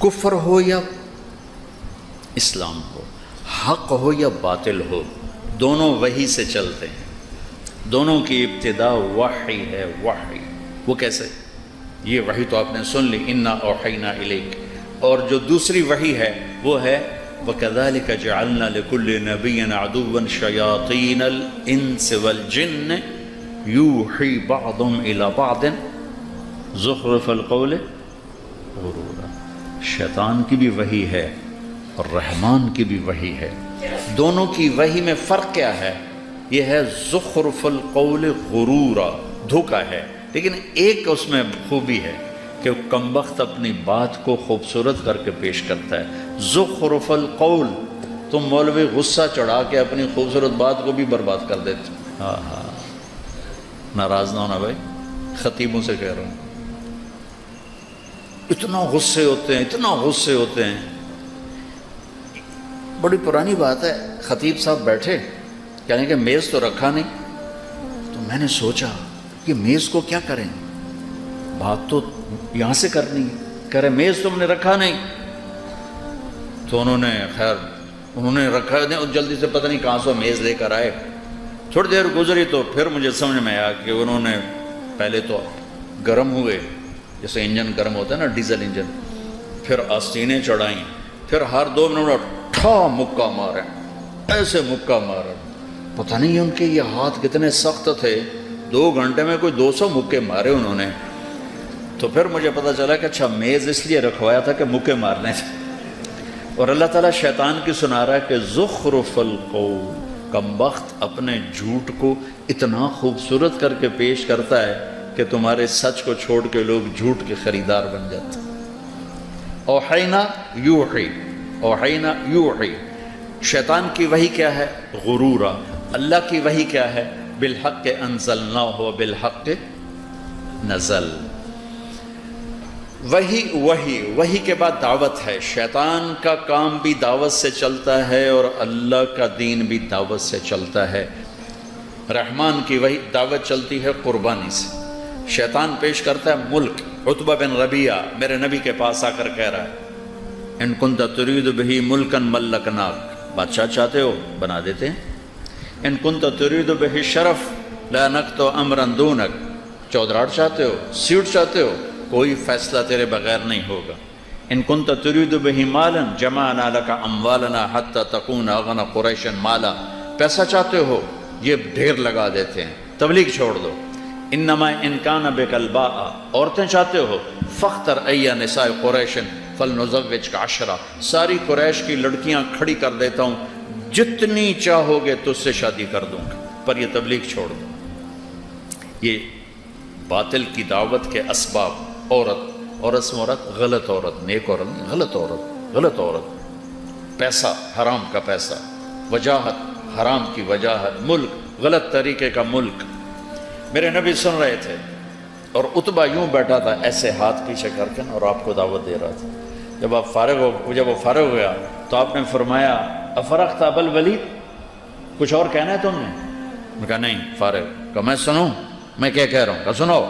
کفر ہو یا اسلام ہو، حق ہو یا باطل ہو، دونوں وحی سے چلتے ہیں، دونوں کی ابتدا وحی ہے۔ وحی وہ کیسے؟ یہ وحی تو آپ نے سن لی، انا اوحینا الیک، اور جو دوسری وحی ہے وہ ہے وَكَذَلِكَ جَعَلْنَا لِكُلِّ نَبِيٍّ عَدُوًّا شَيَاطِينَ الْإِنسِ وَالْجِنِّ يُوحِي بَعْضُهُمْ إِلَى بَعْضٍ زُخْرُفَ الْقَوْلِ غُرُورًا۔ شیطان کی بھی وحی ہے اور رحمان کی بھی وحی ہے، دونوں کی وحی میں فرق کیا ہے؟ یہ ہے زخرف القول غرورا، دھوکہ ہے، لیکن ایک اس میں خوبی ہے کہ کمبخت اپنی بات کو خوبصورت کر کے پیش کرتا ہے۔ زخرف القول، تم مولوی غصہ چڑھا کے اپنی خوبصورت بات کو بھی برباد کر دیتے۔ ہاں ہاں، ناراض نہ ہونا بھائی، خطیبوں سے کہہ رہا ہوں، اتنا غصے ہوتے ہیں، اتنا غصے ہوتے ہیں۔ بڑی پرانی بات ہے، خطیب صاحب بیٹھے، کہنے کہ میز تو رکھا نہیں، تو میں نے سوچا کہ میز کو کیا کریں، بات تو یہاں سے کرنی ہے، کہہ رہے میز تم نے رکھا نہیں، تو انہوں نے خیر انہوں نے رکھا نہیں، اور جلدی سے پتہ نہیں کہاں سے میز لے کر آئے۔ تھوڑی دیر گزری تو پھر مجھے سمجھ میں آیا کہ انہوں نے پہلے تو گرم ہوئے، جیسے انجن گرم ہوتا ہے نا، ڈیزل انجن، پھر آستینیں چڑھائیں، پھر ہر 2 منٹ میں ٹھا مکہ مارے، ایسے مکہ مارے، پتہ نہیں ان کے یہ ہاتھ کتنے سخت تھے، 2 گھنٹے میں کوئی 200 مکے مارے انہوں نے۔ تو پھر مجھے پتہ چلا کہ اچھا میز اس لیے رکھوایا تھا کہ مکے مارنے تھے۔ اور اللہ تعالیٰ شیطان کی سنا رہا ہے کہ زخرف القول، کمبخت اپنے جھوٹ کو اتنا خوبصورت کر کے پیش کرتا ہے کہ تمہارے سچ کو چھوڑ کے لوگ جھوٹ کے خریدار بن جاتے ہیں۔ اوحینا یوحی، اوحینا یوحی، شیطان کی وحی کیا ہے؟ غرورا۔ اللہ کی وحی کیا ہے؟ بالحق انزلناہ وبالحق نزل۔ وحی کے بعد دعوت ہے۔ شیطان کا کام بھی دعوت سے چلتا ہے اور اللہ کا دین بھی دعوت سے چلتا ہے۔ رحمان کی وحی دعوت چلتی ہے قربانی سے، شیطان پیش کرتا ہے ملک۔ عتبہ بن ربیعہ میرے نبی کے پاس آ کر کہہ رہا ہے ان کنت ترید بہ ملکا ملکناک، بادشاہ چاہتے ہو بنا دیتے ہیں، ان کنت ترید بہ شرف لا نکت امرا دونک، چودراہٹ چاہتے ہو، سیٹ چاہتے ہو، کوئی فیصلہ تیرے بغیر نہیں ہوگا، ان کنت ترید بہ مالا جمعنا لک اموالنا حتی تکون اغنى قریش مالا، پیسہ چاہتے ہو یہ ڈھیر لگا دیتے ہیں، تبلیغ چھوڑ دو۔ انما ان کان بک الباء، عورتیں چاہتے ہو، فاختر ای نساء قریش فلنزوجک عشرہ، ساری قریش کی لڑکیاں کھڑی کر دیتا ہوں، جتنی چاہو گے تجھ سے شادی کر دوں گا، پر یہ تبلیغ چھوڑ دو۔ یہ باطل کی دعوت کے اسباب، عورت سے مراد غلط عورت، نیک عورت نہیں، غلط عورت، پیسہ حرام کا پیسہ، وجاہت حرام کی وجاہت، ملک غلط طریقے کا ملک۔ میرے نبی سن رہے تھے اور عتبہ یوں بیٹھا تھا ایسے ہاتھ پیچھے کر کے اور آپ کو دعوت دے رہا تھا۔ جب وہ فارغ ہو گیا تو آپ نے فرمایا افرغت ابا الولید، کچھ اور کہنا ہے تم نے؟ میں کہا نہیں، فارغ۔ کہا میں سنوں، میں کیا کہہ رہا ہوں؟ کہا سنو۔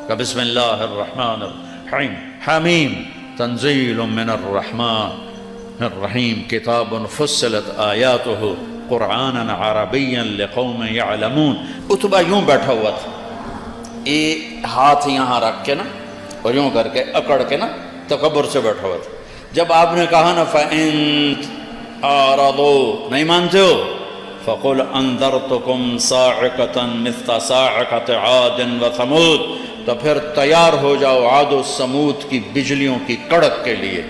کہا بسم اللہ الرحمن الرحیم، حمیم تنزیل من الرحمن الرحیم، کتاب فصلت آیاتہ قرآنا عربیا لقوم یعلمون۔ عتبہ یوں بیٹھا ہوا تھا، ایک ہاتھ یہاں رکھ کے نا اور یوں کر کے اکڑ کے نا تکبر سے بیٹھا ہوا تھا۔ جب آپ نے کہا نا فَإِن أَعْرَضُوا، نہیں مانتے ہو، فَقُلْ أَنذَرْتُكُمْ صَاعِقَةً مِثْلَ صَاعِقَةِ عَادٍ وَثَمُودَ، تو پھر تیار ہو جاؤ عاد و سمود کی بجلیوں کی کڑک کے لیے۔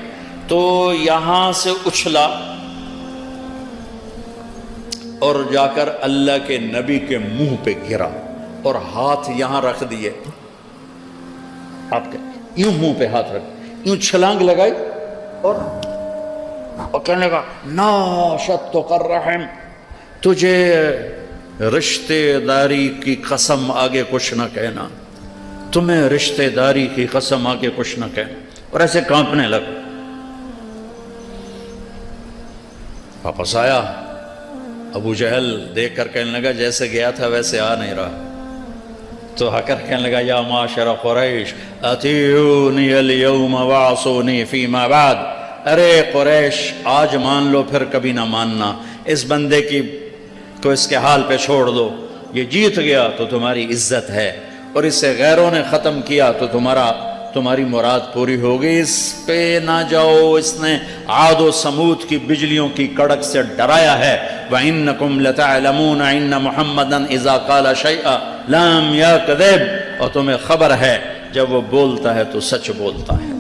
تو یہاں سے اچھلا اور جا کر اللہ کے نبی کے منہ پہ گرا اور ہاتھ یہاں رکھ دیے، آپ کے یوں منہ پہ ہاتھ رکھ، یوں چھلانگ لگائی اور کہنے لگا ناشدتک الرحم، تجھے رشتے داری کی قسم آگے کچھ نہ کہنا، تمہیں رشتے داری کی قسم آگے کچھ نہ کہنا، اور ایسے کانپنے لگ۔ واپس آیا، ابو جہل دیکھ کر کہنے لگا جیسے گیا تھا ویسے آ نہیں رہا، تو آ کر کہنے لگا یا معاشر قریش اطیعونی اليوم وعصونی فیما بعد، ارے قریش آج مان لو پھر کبھی نہ ماننا، اس بندے کو اس کے حال پہ چھوڑ دو، یہ جیت گیا تو تمہاری عزت ہے، اور اسے غیروں نے ختم کیا تو تمہاری مراد پوری ہوگی، اس پہ نہ جاؤ، اس نے عاد و سمود کی بجلیوں کی کڑک سے ڈرایا ہے۔ وَإِنَّكُمْ لَتَعْلَمُونَ إِنَّ مُحَمَّدًا إِذَا قَالَ شَيْئًا لَمْ يَكْذِبْ، اور تمہیں خبر ہے جب وہ بولتا ہے تو سچ بولتا ہے۔